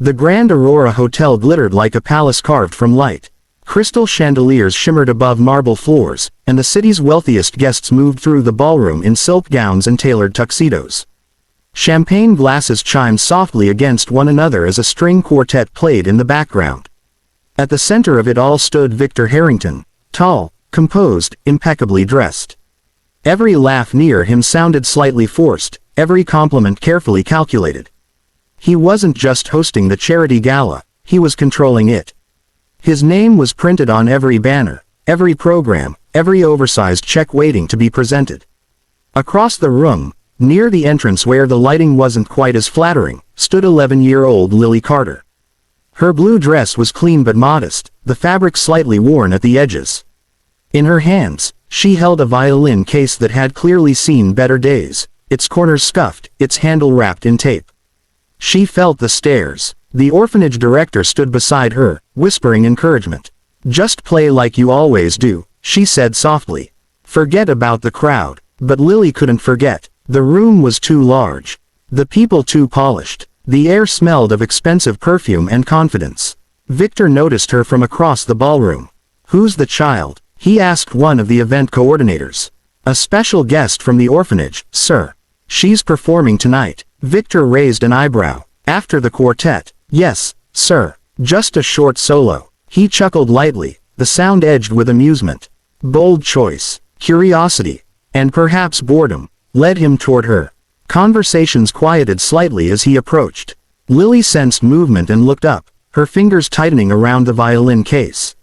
The Grand Aurora Hotel glittered like a palace carved from light. Crystal chandeliers shimmered above marble floors, and the city's wealthiest guests moved through the ballroom in silk gowns and tailored tuxedos. Champagne glasses chimed softly against one another as a string quartet played in the background. At the center of it all stood Victor Harrington, tall, composed, impeccably dressed. Every laugh near him sounded slightly forced, every compliment carefully calculated. He wasn't just hosting the charity gala, he was controlling it. His name was printed on every banner, every program, every oversized check waiting to be presented. Across the room, near the entrance where the lighting wasn't quite as flattering, stood 11-year-old Lily Carter. Her blue dress was clean but modest, the fabric slightly worn at the edges. In her hands, she held a violin case that had clearly seen better days, its corners scuffed, its handle wrapped in tape. She felt the stares. The orphanage director stood beside her, whispering encouragement. "Just play like you always do," she said softly. "Forget about the crowd." But Lily couldn't forget. The room was too large. The people too polished. The air smelled of expensive perfume and confidence. Victor noticed her from across the ballroom. "Who's the child?" he asked one of the event coordinators. "A special guest from the orphanage, sir. She's performing tonight." Victor raised an eyebrow. "After the quartet?" "Yes, sir. Just a short solo." He chuckled lightly, the sound edged with amusement. Bold choice, curiosity, and perhaps boredom, led him toward her. Conversations quieted slightly as he approached. Lily sensed movement and looked up, her fingers tightening around the violin case.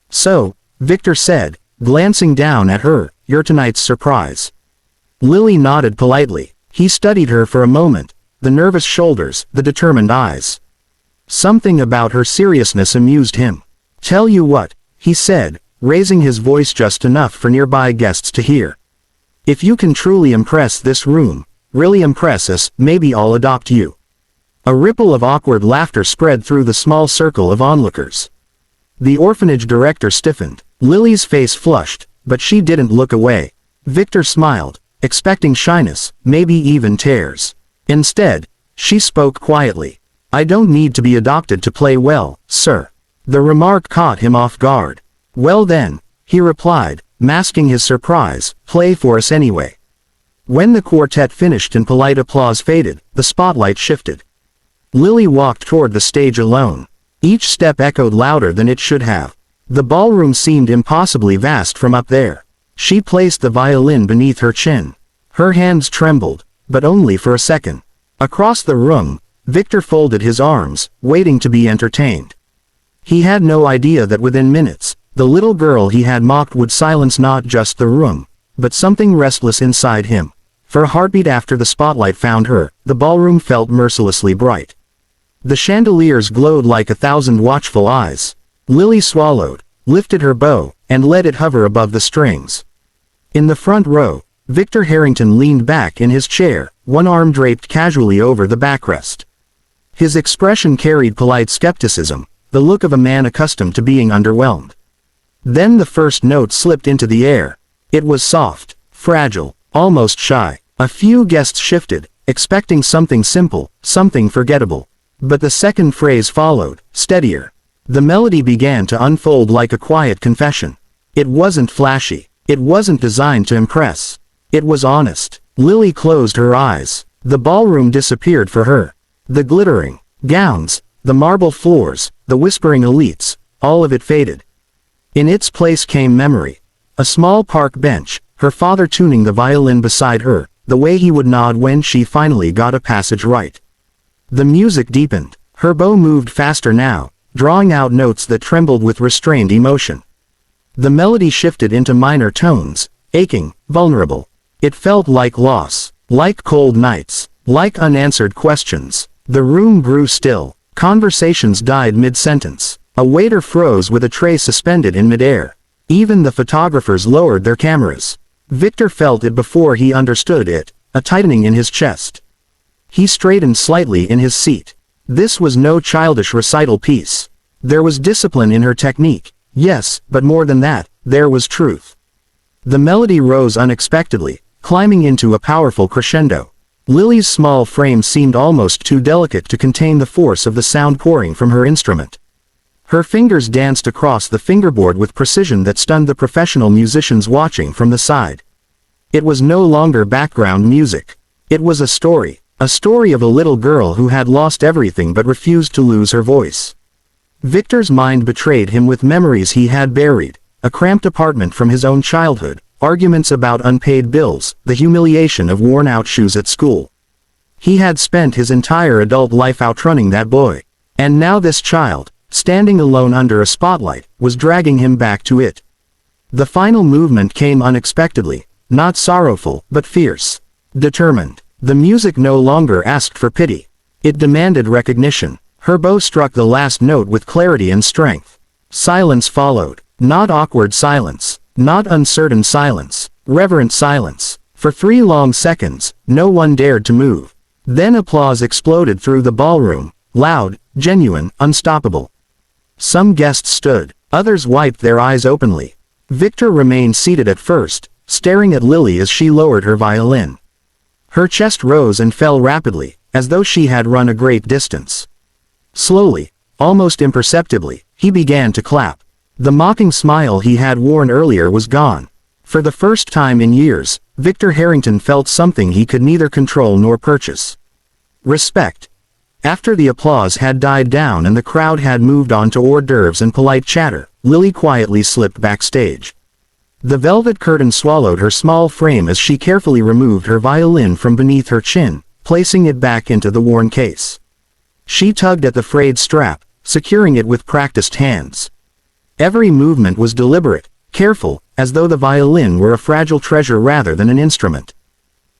"So," Victor said, glancing down at her, "you're tonight's surprise." Lily nodded politely. He studied her for a moment, the nervous shoulders, the determined eyes. Something about her seriousness amused him. "Tell you what," he said, raising his voice just enough for nearby guests to hear. "If you can truly impress this room, really impress us, maybe I'll adopt you." A ripple of awkward laughter spread through the small circle of onlookers. The orphanage director stiffened. Lily's face flushed, but she didn't look away. Victor smiled, expecting shyness, maybe even tears. Instead, she spoke quietly. "I don't need to be adopted to play well, sir." The remark caught him off guard. "Well then," he replied, masking his surprise, "play for us anyway." When the quartet finished and polite applause faded, the spotlight shifted. Lily walked toward the stage alone. Each step echoed louder than it should have. The ballroom seemed impossibly vast from up there. She placed the violin beneath her chin. Her hands trembled, but only for a second. Across the room, Victor folded his arms, waiting to be entertained. He had no idea that within minutes, the little girl he had mocked would silence not just the room, but something restless inside him. For a heartbeat after the spotlight found her, the ballroom felt mercilessly bright. The chandeliers glowed like 1,000 watchful eyes. Lily swallowed, lifted her bow, and let it hover above the strings. In the front row, Victor Harrington leaned back in his chair, one arm draped casually over the backrest. His expression carried polite skepticism, the look of a man accustomed to being underwhelmed. Then the first note slipped into the air. It was soft, fragile, almost shy. A few guests shifted, expecting something simple, something forgettable. But the second phrase followed, steadier. The melody began to unfold like a quiet confession. It wasn't flashy. It wasn't designed to impress. It was honest. Lily closed her eyes. The ballroom disappeared for her. The glittering gowns, the marble floors, the whispering elites, all of it faded. In its place came memory. A small park bench, her father tuning the violin beside her, the way he would nod when she finally got a passage right. The music deepened. Her bow moved faster now, drawing out notes that trembled with restrained emotion. The melody shifted into minor tones, aching, vulnerable. It felt like loss, like cold nights, like unanswered questions. The room grew still. Conversations died mid-sentence. A waiter froze with a tray suspended in midair. Even the photographers lowered their cameras. Victor felt it before he understood it, a tightening in his chest. He straightened slightly in his seat. This was no childish recital piece. There was discipline in her technique, yes, but more than that, there was truth. The melody rose unexpectedly, climbing into a powerful crescendo. Lily's small frame seemed almost too delicate to contain the force of the sound pouring from her instrument. Her fingers danced across the fingerboard with precision that stunned the professional musicians watching from the side. It was no longer background music. It was a story of a little girl who had lost everything but refused to lose her voice. Victor's mind betrayed him with memories he had buried, a cramped apartment from his own childhood, arguments about unpaid bills, the humiliation of worn-out shoes at school. He had spent his entire adult life outrunning that boy. And now this child, standing alone under a spotlight, was dragging him back to it. The final movement came unexpectedly, not sorrowful, but fierce. Determined. The music no longer asked for pity. It demanded recognition. Her bow struck the last note with clarity and strength. Silence followed. Not awkward silence. Not uncertain silence. Reverent silence. For 3 long seconds, no one dared to move. Then applause exploded through the ballroom, loud, genuine, unstoppable. Some guests stood. Others wiped their eyes openly. Victor remained seated at first, staring at Lily as she lowered her violin. Her chest rose and fell rapidly, as though she had run a great distance. Slowly, almost imperceptibly, he began to clap. The mocking smile he had worn earlier was gone. For the first time in years, Victor Harrington felt something he could neither control nor purchase. Respect. After the applause had died down and the crowd had moved on to hors d'oeuvres and polite chatter, Lily quietly slipped backstage. The velvet curtain swallowed her small frame as she carefully removed her violin from beneath her chin, placing it back into the worn case. She tugged at the frayed strap, securing it with practiced hands. Every movement was deliberate, careful, as though the violin were a fragile treasure rather than an instrument.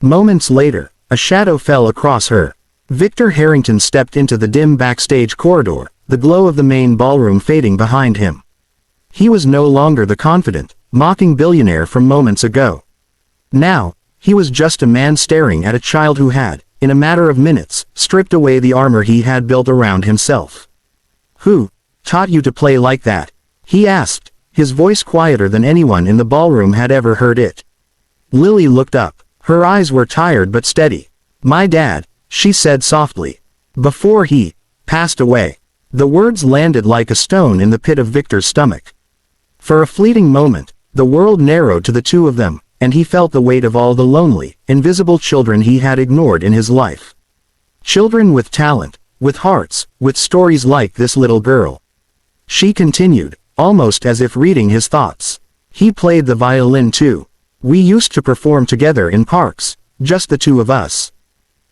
Moments later, a shadow fell across her. Victor Harrington stepped into the dim backstage corridor, the glow of the main ballroom fading behind him. He was no longer the confident, mocking billionaire from moments ago. Now, he was just a man staring at a child who had, in a matter of minutes, stripped away the armor he had built around himself. "Who taught you to play like that?" he asked, his voice quieter than anyone in the ballroom had ever heard it. Lily looked up. Her eyes were tired but steady. "My dad," she said softly. "Before he passed away." The words landed like a stone in the pit of Victor's stomach. For a fleeting moment, the world narrowed to the two of them, and he felt the weight of all the lonely, invisible children he had ignored in his life. Children with talent, with hearts, with stories like this little girl. She continued, almost as if reading his thoughts. "He played the violin too. We used to perform together in parks, just the two of us.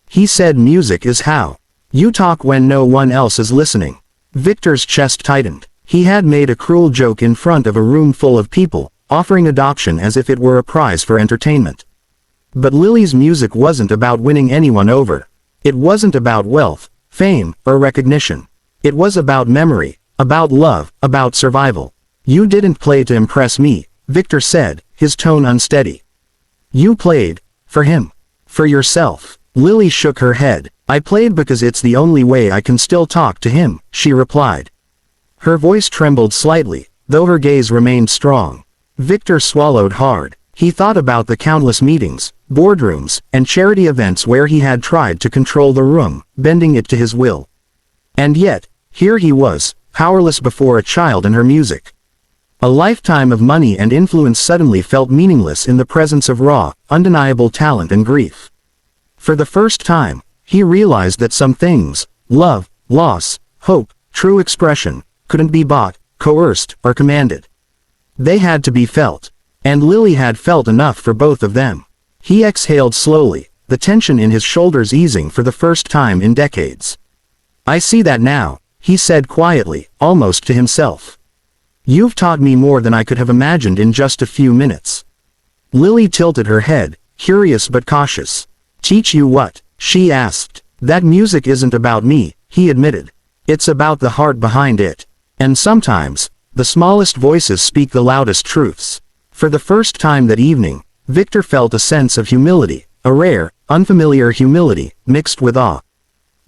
He said music is how you talk when no one else is listening." Victor's chest tightened. He had made a cruel joke in front of a room full of people, offering adoption as if it were a prize for entertainment. But Lily's music wasn't about winning anyone over. It wasn't about wealth, fame, or recognition. It was about memory, about love, about survival. "You didn't play to impress me," Victor said, his tone unsteady. "You played for him. For yourself." Lily shook her head. "I played because it's the only way I can still talk to him," she replied. Her voice trembled slightly, though her gaze remained strong. Victor swallowed hard. He thought about the countless meetings, boardrooms, and charity events where he had tried to control the room, bending it to his will. And yet, here he was, powerless before a child and her music. A lifetime of money and influence suddenly felt meaningless in the presence of raw, undeniable talent and grief. For the first time, he realized that some things, love, loss, hope, true expression, couldn't be bought, coerced, or commanded. They had to be felt. And Lily had felt enough for both of them. He exhaled slowly, the tension in his shoulders easing for the first time in decades. "I see that now," he said quietly, almost to himself. "You've taught me more than I could have imagined in just a few minutes." Lily tilted her head, curious but cautious. "Teach you what?" she asked. "That music isn't about me," he admitted. "It's about the heart behind it. And sometimes, the smallest voices speak the loudest truths." For the first time that evening, Victor felt a sense of humility, a rare, unfamiliar humility, mixed with awe.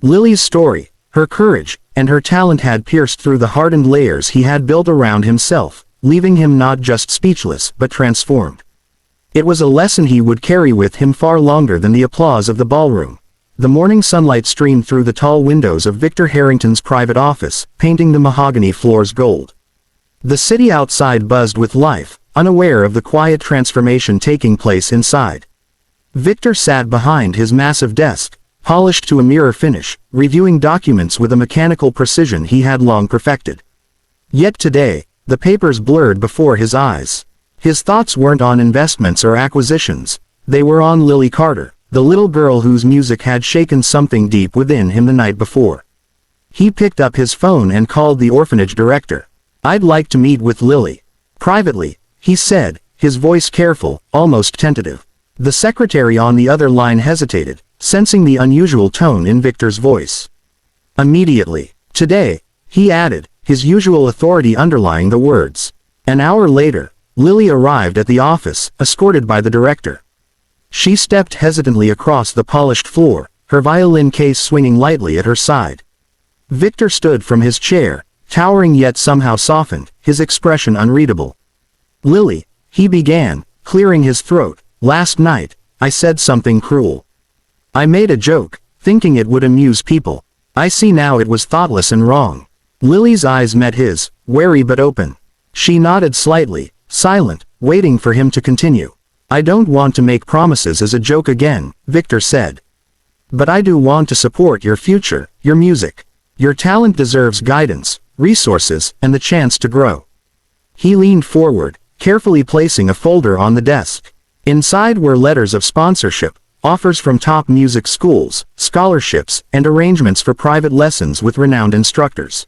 Lily's story, her courage, and her talent had pierced through the hardened layers he had built around himself, leaving him not just speechless but transformed. It was a lesson he would carry with him far longer than the applause of the ballroom. The morning sunlight streamed through the tall windows of Victor Harrington's private office, painting the mahogany floors gold. The city outside buzzed with life, unaware of the quiet transformation taking place inside. Victor sat behind his massive desk, polished to a mirror finish, reviewing documents with a mechanical precision he had long perfected. Yet today, the papers blurred before his eyes. His thoughts weren't on investments or acquisitions, they were on Lily Carter, the little girl whose music had shaken something deep within him the night before. He picked up his phone and called the orphanage director. "I'd like to meet with Lily. Privately," he said, his voice careful, almost tentative. The secretary on the other line hesitated, sensing the unusual tone in Victor's voice. "Immediately. Today," he added, his usual authority underlying the words. An hour later, Lily arrived at the office, escorted by the director. She stepped hesitantly across the polished floor, her violin case swinging lightly at her side. Victor stood from his chair, towering yet somehow softened, his expression unreadable. "Lily," he began, clearing his throat, "last night, I said something cruel. I made a joke, thinking it would amuse people. I see now it was thoughtless and wrong." Lily's eyes met his, wary but open. She nodded slightly, silent, waiting for him to continue. "I don't want to make promises as a joke again," Victor said. "But I do want to support your future, your music. Your talent deserves guidance, resources, and the chance to grow." He leaned forward, carefully placing a folder on the desk. Inside were letters of sponsorship, offers from top music schools, scholarships, and arrangements for private lessons with renowned instructors.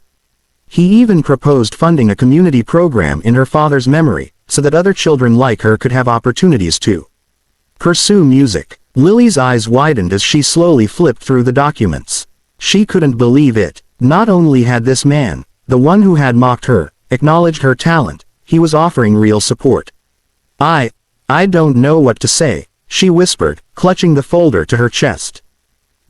He even proposed funding a community program in her father's memory, so that other children like her could have opportunities to pursue music. Lily's eyes widened as she slowly flipped through the documents. She couldn't believe it. Not only had this man, the one who had mocked her, acknowledged her talent, he was offering real support. I don't know what to say," she whispered, clutching the folder to her chest.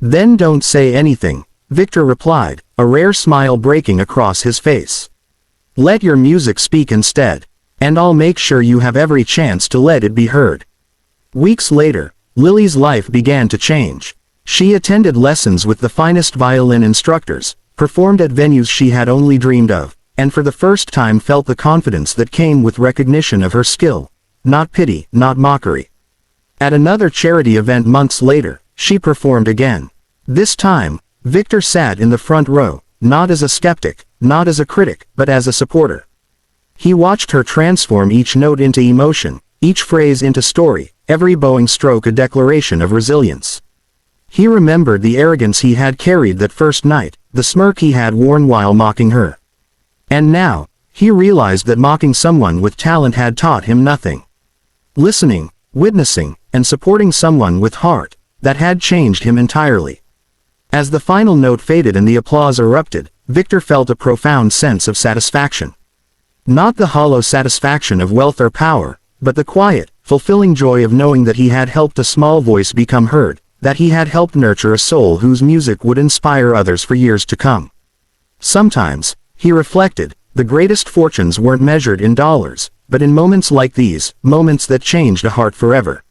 "Then don't say anything," Victor replied, a rare smile breaking across his face. "Let your music speak instead. And I'll make sure you have every chance to let it be heard." Weeks later, Lily's life began to change. She attended lessons with the finest violin instructors, performed at venues she had only dreamed of, and for the first time felt the confidence that came with recognition of her skill. Not pity, not mockery. At another charity event months later, she performed again. This time, Victor sat in the front row, not as a skeptic, not as a critic, but as a supporter. He watched her transform each note into emotion, each phrase into story, every bowing stroke a declaration of resilience. He remembered the arrogance he had carried that first night, the smirk he had worn while mocking her. And now, he realized that mocking someone with talent had taught him nothing. Listening, witnessing, and supporting someone with heart, that had changed him entirely. As the final note faded and the applause erupted, Victor felt a profound sense of satisfaction. Not the hollow satisfaction of wealth or power, but the quiet, fulfilling joy of knowing that he had helped a small voice become heard, that he had helped nurture a soul whose music would inspire others for years to come. Sometimes, he reflected, the greatest fortunes weren't measured in dollars, but in moments like these, moments that changed a heart forever.